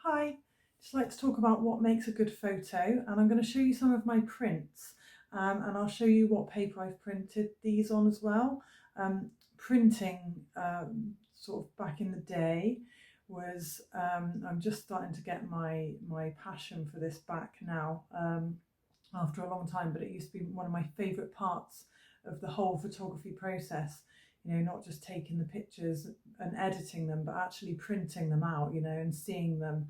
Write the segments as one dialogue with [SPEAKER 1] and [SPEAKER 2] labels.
[SPEAKER 1] Hi, just like to talk about what makes a good photo, and I'm going to show you some of my prints, and I'll show you what paper I've printed these on as well. Printing sort of back in the day was, I'm just starting to get my passion for this back now, after a long time, but it used to be one of my favourite parts of the whole photography process. You know, not just taking the pictures and editing them, but actually printing them out, you know, and seeing them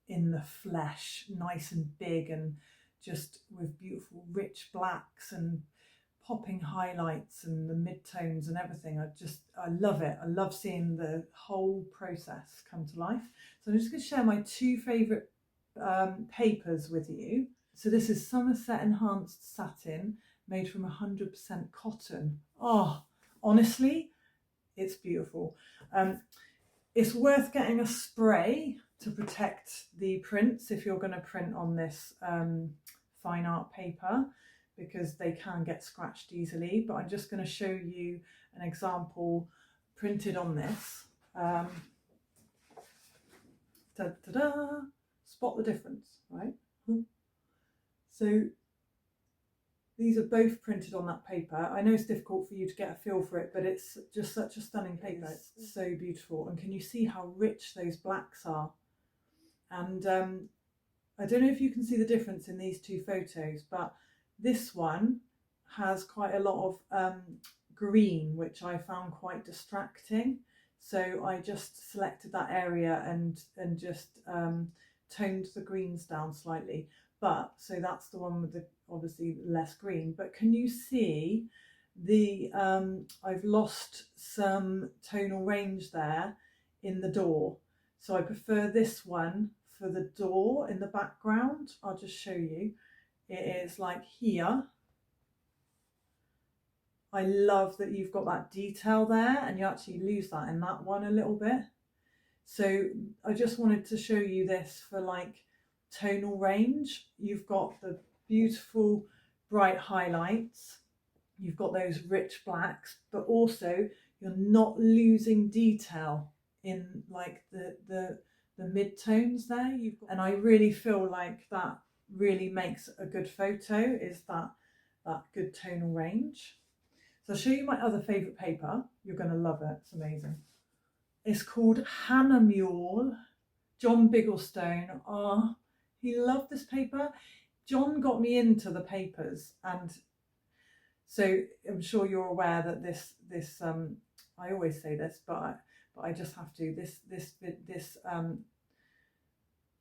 [SPEAKER 1] in the flesh, nice and big, and just with beautiful rich blacks and popping highlights and the midtones and everything. I love it. I love seeing the whole process come to life. So I'm just going to share my two favourite papers with you. So this is Somerset Enhanced Satin, made from 100% cotton. Oh, honestly, it's beautiful. It's worth getting a spray to protect the prints if you're going to print on this fine art paper, because they can get scratched easily. But I'm just going to show you an example printed on this. Ta-da! Spot the difference, right? So these are both printed on that paper. I know it's difficult for you to get a feel for it, but it's just such a stunning paper. It's so beautiful. And can you see how rich those blacks are? And I don't know if you can see the difference in these two photos, but this one has quite a lot of green, which I found quite distracting. So I just selected that area and just toned the greens down slightly. But so that's the one with the obviously less green. But can you see the I've lost some tonal range there in the door. So I prefer this one for the door in the background. I'll just show you. It is like here. I love that you've got that detail there, and you actually lose that in that one a little bit. So I just wanted to show you this for like tonal range. You've got the beautiful bright highlights, you've got those rich blacks, but also you're not losing detail in like the mid-tones there. And I really feel like that really makes a good photo, is that good tonal range. So I'll show you my other favourite paper. You're going to love it. It's amazing. It's called Hannah Mule, John Bigglestone. Oh, he loved this paper. John got me into the papers, and so I'm sure you're aware that this I always say this, but I just have to. This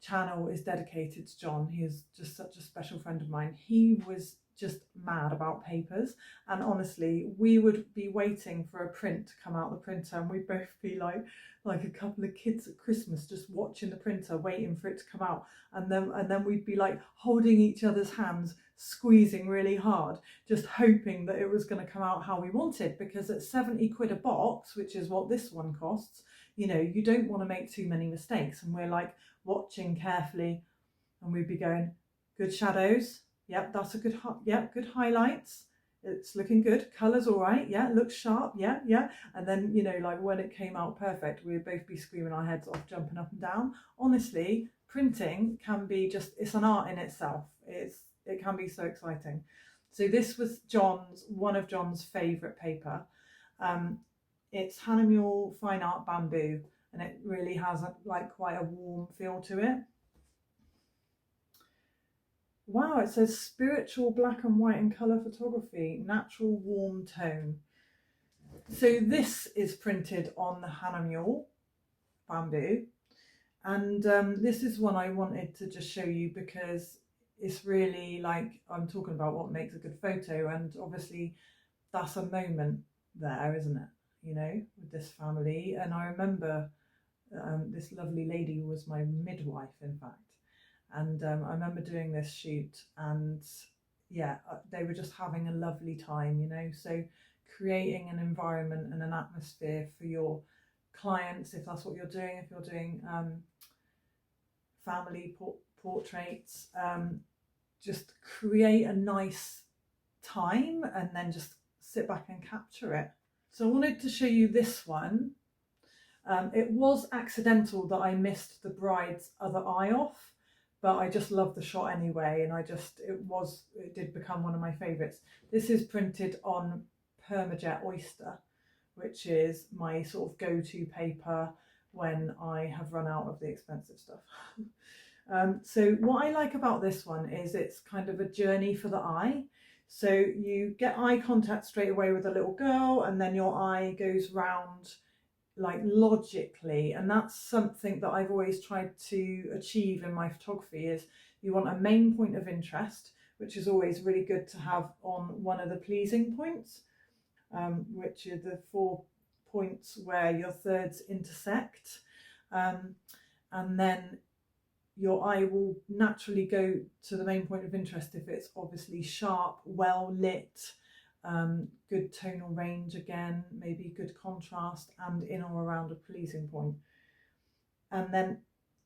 [SPEAKER 1] channel is dedicated to John. He is just such a special friend of mine. He was just mad about papers, and honestly we would be waiting for a print to come out the printer, and we'd both be like a couple of kids at Christmas, just watching the printer waiting for it to come out, and then we'd be like holding each other's hands, squeezing really hard, just hoping that it was going to come out how we wanted, because at 70 quid a box, which is what this one costs, you know, you don't want to make too many mistakes. And we're like watching carefully, and we'd be going, good shadows, yep, that's a good, yep, good highlights, it's looking good, colours all right, yeah, it looks sharp, yeah, yeah. And then, you know, like when it came out perfect, we'd both be screaming our heads off, jumping up and down. Honestly, printing can be just, it's an art in itself. It can be so exciting. So this was one of John's favourite paper. It's Hannah Mule Fine Art Bamboo, and it really has quite a warm feel to it. Wow, it says spiritual black and white and colour photography, natural warm tone. So this is printed on the Hannah Mule Bamboo, and this is one I wanted to just show you because it's really like, I'm talking about what makes a good photo, and obviously that's a moment there, isn't it, you know, with this family. And I remember this lovely lady who was my midwife, in fact. And I remember doing this shoot, and yeah, they were just having a lovely time, you know. So creating an environment and an atmosphere for your clients, if that's what you're doing, if you're doing family portraits, just create a nice time and then just sit back and capture it. So I wanted to show you this one, It was accidental that I missed the bride's other eye off, but I just loved the shot anyway, and it did become one of my favourites. This is printed on Permajet Oyster, which is my sort of go-to paper when I have run out of the expensive stuff. So what I like about this one is it's kind of a journey for the eye. So you get eye contact straight away with a little girl, and then your eye goes round like logically, and that's something that I've always tried to achieve in my photography. Is you want a main point of interest, which is always really good to have on one of the pleasing points, which are the 4 points where your thirds intersect, and then your eye will naturally go to the main point of interest if it's obviously sharp, well lit, good tonal range again, maybe good contrast, and in or around a pleasing point. And then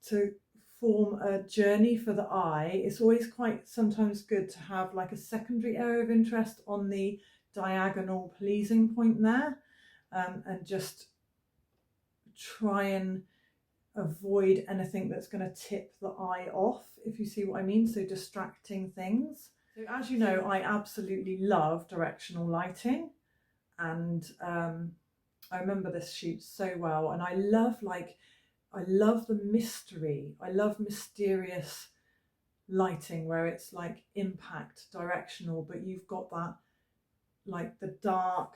[SPEAKER 1] to form a journey for the eye, it's always quite sometimes good to have like a secondary area of interest on the diagonal pleasing point there, and just try and avoid anything that's going to tip the eye off, if you see what I mean, so distracting things. So as you know, I absolutely love directional lighting, and I remember this shoot so well, and I love the mystery. I love mysterious lighting where it's like impact directional, but you've got that like the dark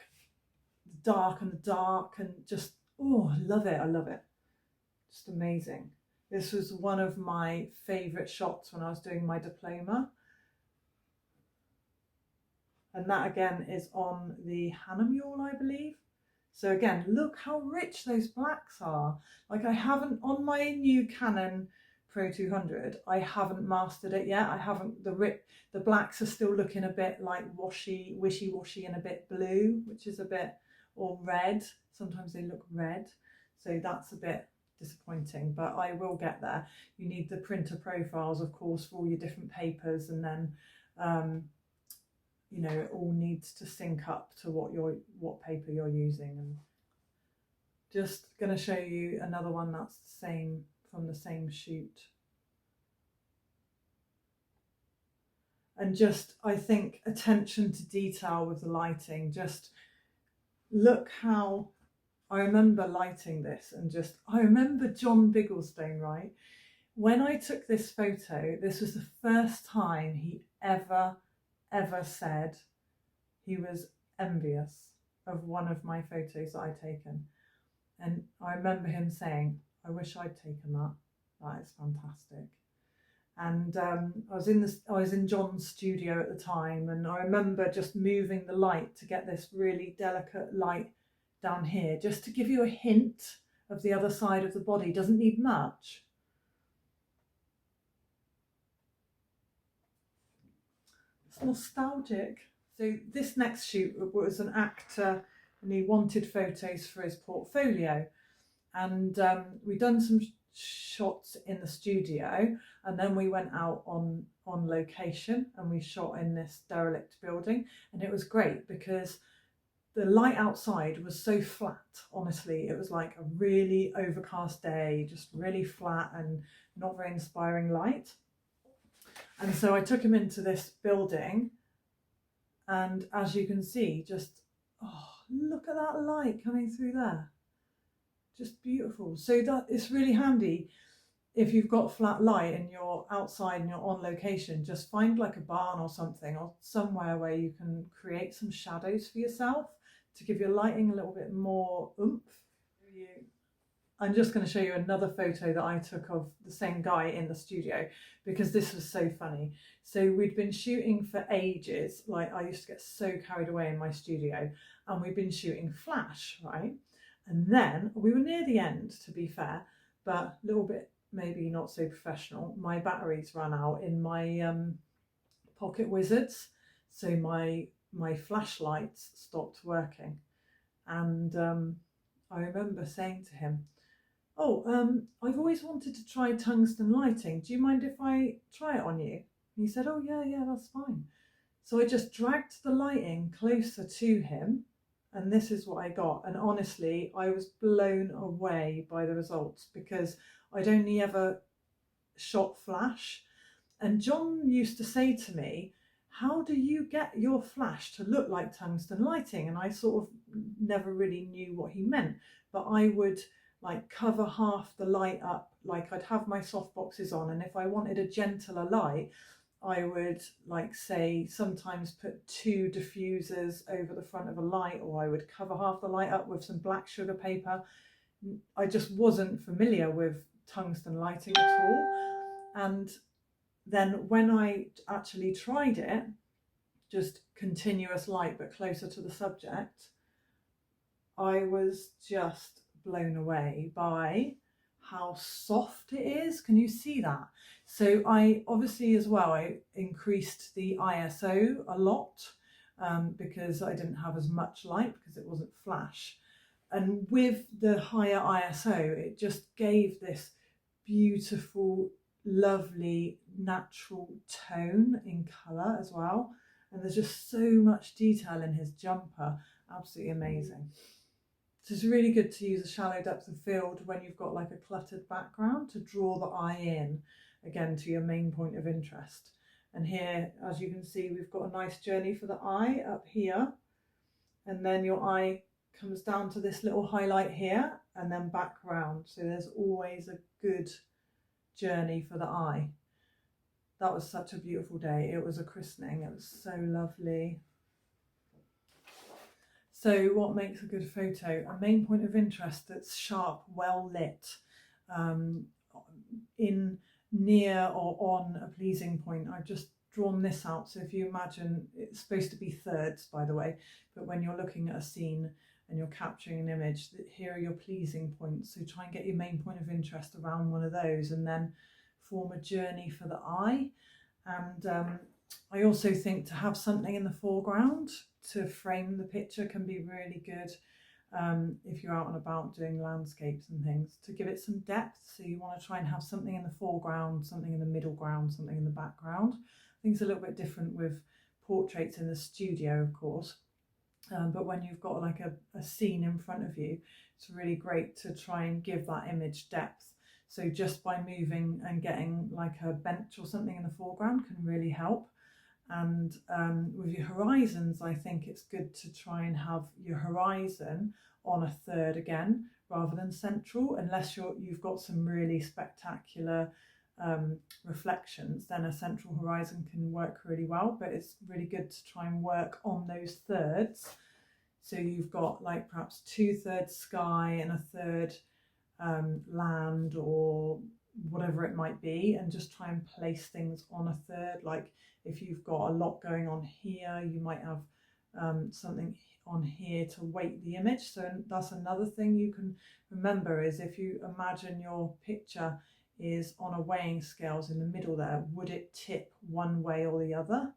[SPEAKER 1] and just, oh, I love it. Just amazing. This was one of my favourite shots when I was doing my diploma. And that again is on the Hannah Mule, I believe. So again, look how rich those blacks are. Like I haven't, on my new Canon Pro 200, I haven't mastered it yet. I haven't, the blacks are still looking a bit like wishy-washy and a bit blue, which is a bit, or red. Sometimes they look red. So that's a bit disappointing, but I will get there. You need the printer profiles, of course, for all your different papers, and then you know, it all needs to sync up to what paper you're using. And just going to show you another one that's the same, from the same shoot. And just, I think, attention to detail with the lighting. Just look how I remember lighting this, and just, I remember John Bigglestone, right? When I took this photo, this was the first time he ever said he was envious of one of my photos that I'd taken. And I remember him saying, I wish I'd taken that. That is fantastic. And I was in John's studio at the time, and I remember just moving the light to get this really delicate light down here, just to give you a hint of the other side of the body. Doesn't need much. It's nostalgic. So this next shoot was an actor, and he wanted photos for his portfolio, and we'd done some shots in the studio, and then we went out on location, and we shot in this derelict building, and it was great because the light outside was so flat. Honestly, it was like a really overcast day, just really flat and not very inspiring light. And so I took him into this building, and as you can see, just, oh, look at that light coming through there. Just beautiful. So that it's really handy if you've got flat light and you're outside and you're on location. Just find like a barn or something, or somewhere where you can create some shadows for yourself to give your lighting a little bit more oomph. I'm just going to show you another photo that I took of the same guy in the studio, because this was so funny. So we'd been shooting for ages. Like, I used to get so carried away in my studio, and we'd been shooting flash, right? And then we were near the end, to be fair, but a little bit maybe not so professional. My batteries ran out in my Pocket Wizards, so my flashlights stopped working. And I remember saying to him, oh, I've always wanted to try tungsten lighting. Do you mind if I try it on you? And he said, oh yeah, that's fine. So I just dragged the lighting closer to him, and this is what I got. And honestly, I was blown away by the results because I'd only ever shot flash. And John used to say to me, how do you get your flash to look like tungsten lighting? And I sort of never really knew what he meant, but I would like cover half the light up, like I'd have my soft boxes on, and if I wanted a gentler light, I would like say sometimes put 2 diffusers over the front of a light, or I would cover half the light up with some black sugar paper. I just wasn't familiar with tungsten lighting at all. And then when I actually tried it, just continuous light but closer to the subject, I was just blown away by how soft it is. Can you see that? So I obviously as well, I increased the ISO a lot because I didn't have as much light because it wasn't flash. And with the higher ISO, it just gave this beautiful, lovely, natural tone in colour as well. And there's just so much detail in his jumper, absolutely amazing. So it's really good to use a shallow depth of field when you've got like a cluttered background to draw the eye in, again, to your main point of interest. And here, as you can see, we've got a nice journey for the eye up here. And then your eye comes down to this little highlight here and then back round. So there's always a good journey for the eye. That was such a beautiful day. It was a christening. It was so lovely. So what makes a good photo? A main point of interest that's sharp, well lit, in near or on a pleasing point. I've just drawn this out. So if you imagine, it's supposed to be thirds, by the way, but when you're looking at a scene and you're capturing an image, here are your pleasing points. So try and get your main point of interest around one of those and then form a journey for the eye. And I also think to have something in the foreground to frame the picture can be really good if you're out and about doing landscapes and things, to give it some depth. So you want to try and have something in the foreground, something in the middle ground, something in the background. I think it's a little bit different with portraits in the studio, of course. But when you've got like a scene in front of you, it's really great to try and give that image depth. So just by moving and getting like a bench or something in the foreground can really help. And with your horizons, I think it's good to try and have your horizon on a third again, rather than central, unless you've got some really spectacular reflections, then a central horizon can work really well, but it's really good to try and work on those thirds. So you've got like perhaps 2/3 sky and a third land or whatever it might be, and just try and place things on a third. Like if you've got a lot going on here, you might have something on here to weight the image. So that's another thing you can remember, is if you imagine your picture is on a weighing scales in the middle there, would it tip one way or the other?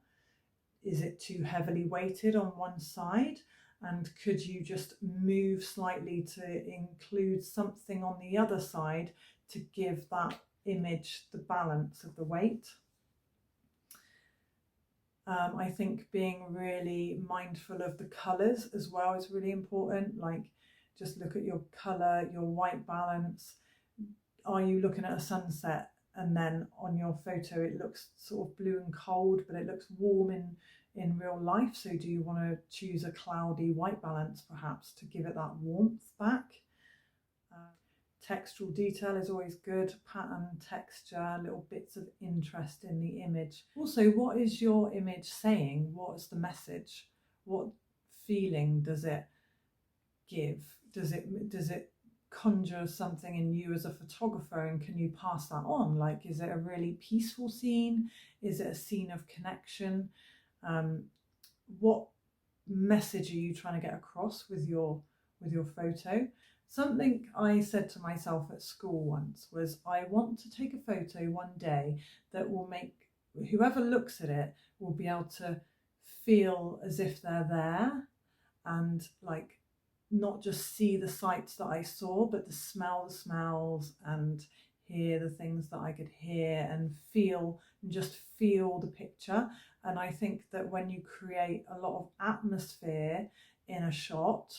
[SPEAKER 1] Is it too heavily weighted on one side? And could you just move slightly to include something on the other side to give that image the balance of the weight? I think being really mindful of the colours as well is really important. Like just look at your colour, your white balance. Are you looking at a sunset and then on your photo it looks sort of blue and cold, but it looks warm in real life? So do you want to choose a cloudy white balance perhaps to give it that warmth back? Textural detail is always good, pattern, texture, little bits of interest in the image. Also, what is your image saying? What is the message? What feeling does it give? Does it conjure something in you as a photographer, and can you pass that on? Like, is it a really peaceful scene? Is it a scene of connection? What message are you trying to get across with your photo? Something I said to myself at school once was, I want to take a photo one day that will make whoever looks at it will be able to feel as if they're there, and like not just see the sights that I saw, but smell the smells and hear the things that I could hear and just feel the picture. And I think that when you create a lot of atmosphere in a shot,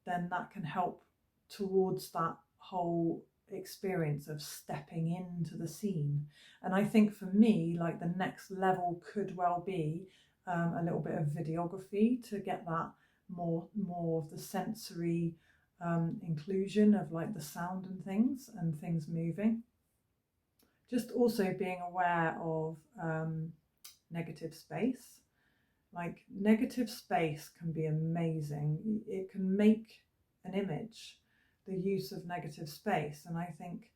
[SPEAKER 1] then that can help towards that whole experience of stepping into the scene. And I think for me, like the next level could well be a little bit of videography to get that more of the sensory inclusion of like the sound and things moving. Just also being aware of negative space. Like negative space can be amazing. It can make an image, the use of negative space. And I think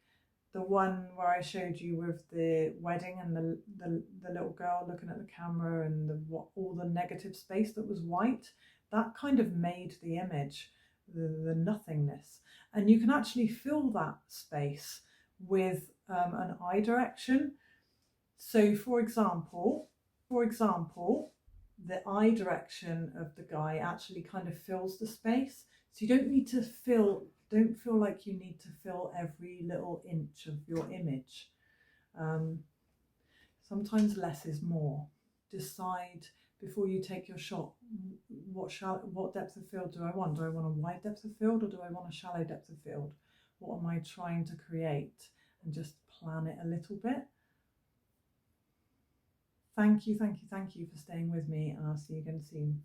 [SPEAKER 1] the one where I showed you with the wedding and the little girl looking at the camera and all the negative space that was white, that kind of made the image, the nothingness. And you can actually fill that space with an eye direction. So for example, the eye direction of the guy actually kind of fills the space. So you don't need to don't feel like you need to fill every little inch of your image. Sometimes less is more. Decide before you take your shot, what depth of field do I want? Do I want a wide depth of field or do I want a shallow depth of field? What am I trying to create? And just plan it a little bit. Thank you for staying with me, and I'll see you again soon.